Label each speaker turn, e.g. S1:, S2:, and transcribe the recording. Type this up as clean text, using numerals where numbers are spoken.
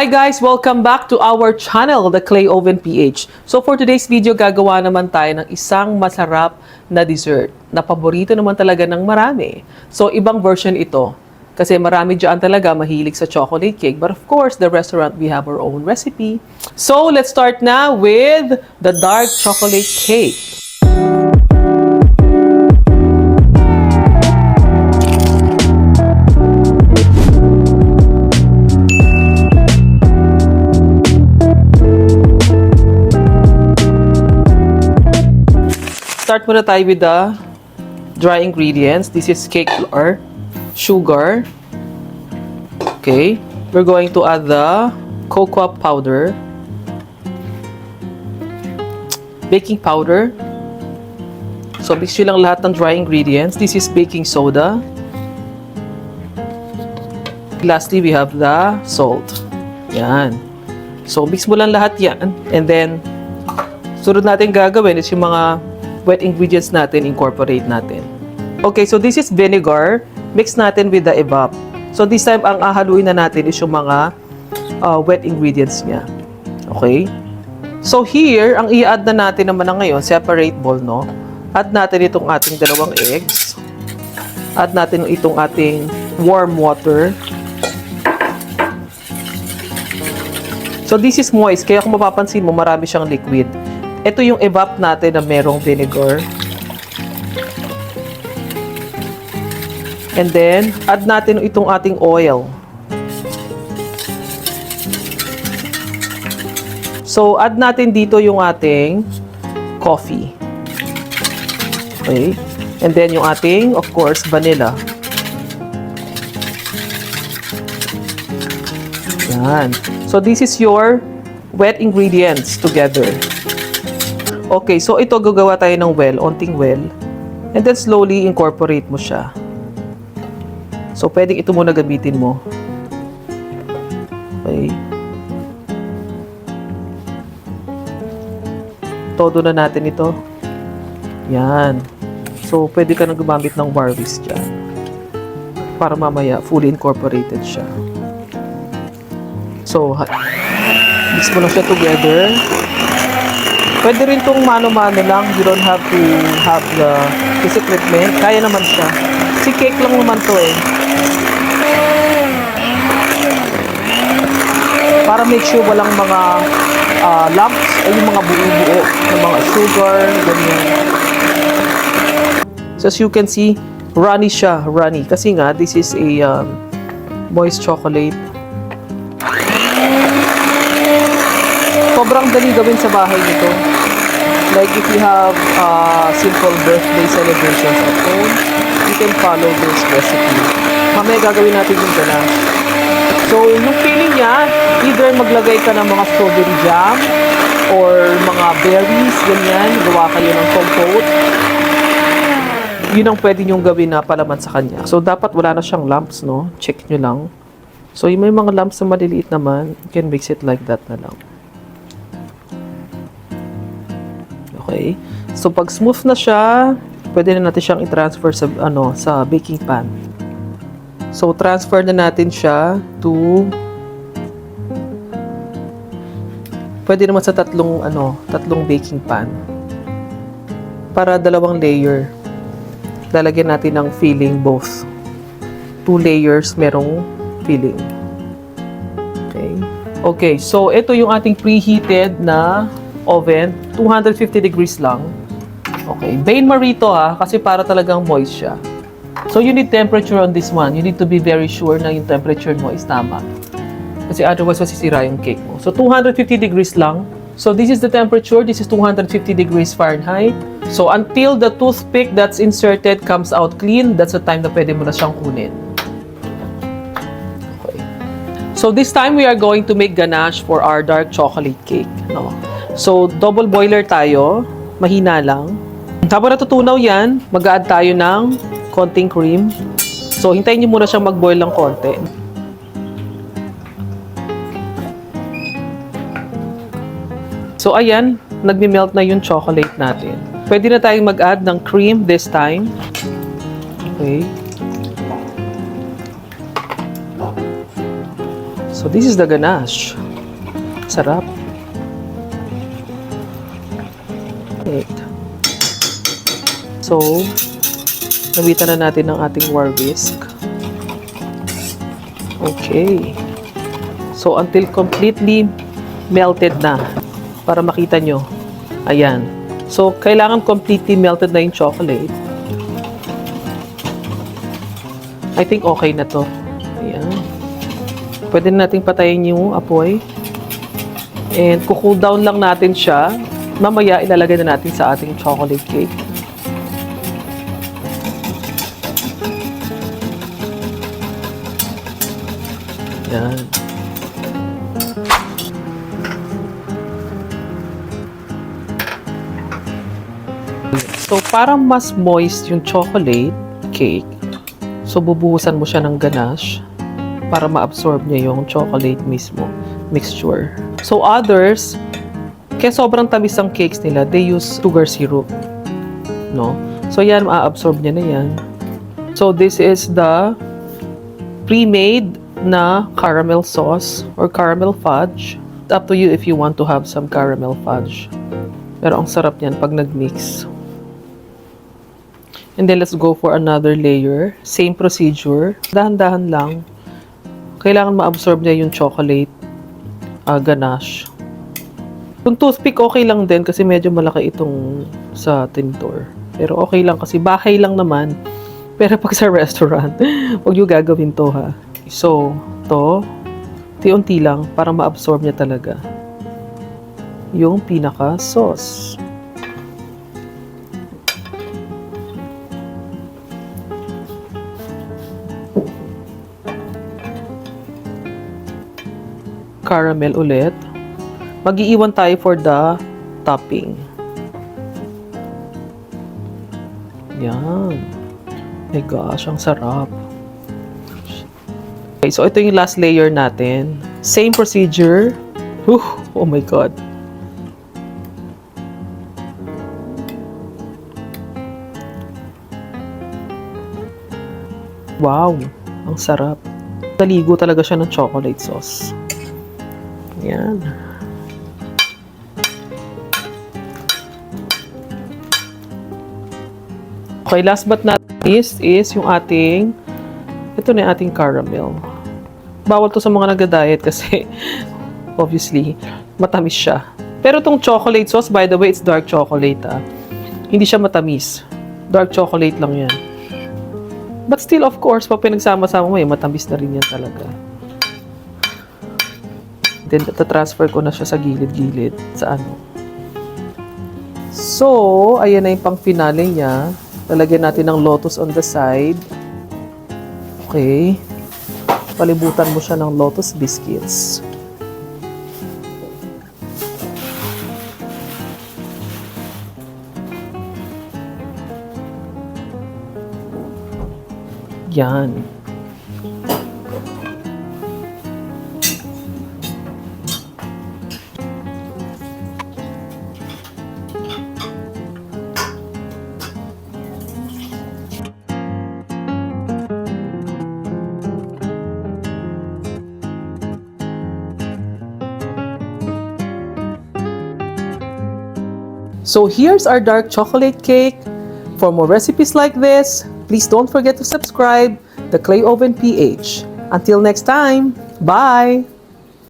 S1: Hi guys! Welcome back to our channel, The Clay Oven PH. So for today's video, gagawa naman tayo ng isang masarap na dessert na paborito naman talaga ng marami. So ibang version ito. Kasi marami dyan talaga mahilig sa chocolate cake. But of course, the restaurant, we have our own recipe. So let's start now with the dark chocolate cake. Start muna tayo with the dry ingredients. This is cake flour, sugar. Okay. We're going to add the cocoa powder, baking powder. So, mix nyo lang lahat ng dry ingredients. This is baking soda. Lastly, we have the salt. Yan. So, mix mo lang lahat yan. And then, sunod natin gagawin is yung mga wet ingredients natin, incorporate natin. Okay, so this is vinegar. Mix natin with the evap. So this time, ang ahaluin na natin is yung mga wet ingredients niya. Okay? So here, ang i-add na natin naman na ngayon, separate bowl, no? Add natin itong ating dalawang eggs. Add natin itong ating warm water. So this is moist, kaya kung mapapansin mo, marami siyang liquid. Ito yung evap natin na merong vinegar. And then, add natin itong ating oil. So, add natin dito yung ating coffee. Okay. And then, yung ating, of course, vanilla. Yan. So, this is your wet ingredients together. Okay, so ito gagawa tayo ng well, onting well. And then slowly incorporate mo siya. So pwedeng ito muna gamitin mo. Okay. Todo na natin ito. Yan. So pwede ka nang gumamit ng bar whisk dyan. Para mamaya fully incorporated siya. So, mix mo lang siya together. Pwede rin itong mano-mano lang. You don't have to have the physical treatment. Kaya naman siya. Si cake lang naman to eh. Para make sure walang mga lumps ay yung mga buo-buo ng mga sugar, ganyan. So as you can see, runny siya. Runny. Kasi nga, this is a moist chocolate. Sobrang dali gawin sa bahay nito. Like if you have simple birthday celebrations at home, you can follow this recipe. Mamaya gagawin natin yung ganache. So, yung feeling niya, either maglagay ka ng mga strawberry jam or mga berries, ganyan, gawa kayo ng compote. Yun ang pwede nyong gawin na palaman sa kanya. So, dapat wala na siyang lumps, no? Check nyo lang. So, yung may mga lumps na maliliit naman, you can mix it like that na lang. Okay. So pag smooth na siya, pwede na natin siyang i-transfer sa sa baking pan. So transfer na natin siya to pwede naman sa tatlong baking pan. Para dalawang layer. Lalagyan natin ng filling both. 2 layers merong filling. Okay. Okay, so ito yung ating preheated na oven, 250 degrees lang. Okay, bain-marie to kasi para talagang moist siya. So you need temperature on this one. You need to be very sure na yung temperature mo is tama. Kasi otherwise masisira yung cake mo. So 250 degrees lang. So this is the temperature. This is 250 degrees Fahrenheit. So until the toothpick that's inserted comes out clean, that's the time na pwede mo na siyang kunin. Okay. So this time we are going to make ganache for our dark chocolate cake. No? So, double boiler tayo. Mahina lang. Habang natutunaw yan, mag-add tayo ng konting cream. So, hintayin nyo muna siyang mag-boil ng konti. So, ayan. Nagme-melt na yung chocolate natin. Pwede na tayong mag-add ng cream this time. Okay. So, So this is the ganache. Sarap. Wait. So, nabitan na natin ang ating war whisk. Okay. So, until completely melted na. Para makita nyo. Ayan. So, kailangan completely melted na yung chocolate. I think okay na to. Ayan. Pwede na natin patayin yung apoy. And cool down lang natin siya. Mamaya ilalagay na natin sa ating chocolate cake. Ayan. So, para mas moist yung chocolate cake, so bubuhusan mo siya ng ganache para ma-absorb niya yung chocolate mismo, mixture. So, others, kaya sobrang tamis ang cakes nila, they use sugar syrup. No? So, yan, ma-absorb niya na yan. So, this is the pre-made na caramel sauce or caramel fudge. It's up to you if you want to have some caramel fudge. Pero ang sarap niyan pag nag-mix. And then let's go for another layer. Same procedure. Dahan-dahan lang. Kailangan ma-absorb niya yung chocolate ganache. Yung toothpick okay lang din kasi medyo malaki itong sa tintor. Pero okay lang kasi bahay lang naman. Pero pag sa restaurant, huwag yung gagawin to ha. So, to, unti-unti lang para ma-absorb niya talaga yung pinaka-sauce. Caramel ulit. Mag-iiwan tayo for the topping. Yan. My gosh, ang sarap. Okay, so ito yung last layer natin. Same procedure. Oh my God. Wow, ang sarap. Naligo talaga siya ng chocolate sauce. Yan. Okay, last but not least is yung ating, ito na yung ating caramel. Bawal to sa mga nagda-diet kasi obviously matamis siya. Pero tong chocolate sauce, by the way, it's dark chocolate Hindi siya matamis. Dark chocolate lang yan. But still, of course, pag pinagsama-sama mo, matamis na rin yan talaga. Then, transfer ko na siya sa gilid-gilid. Sa ano. So, ayan na yung pang-finale niya. Lalagyan natin ng lotus on the side. Okay. Palibutan mo siya ng lotus biscuits. Yan. So here's our dark chocolate cake. For more recipes like this, please don't forget to subscribe the Clay Oven PH. Until next time, bye!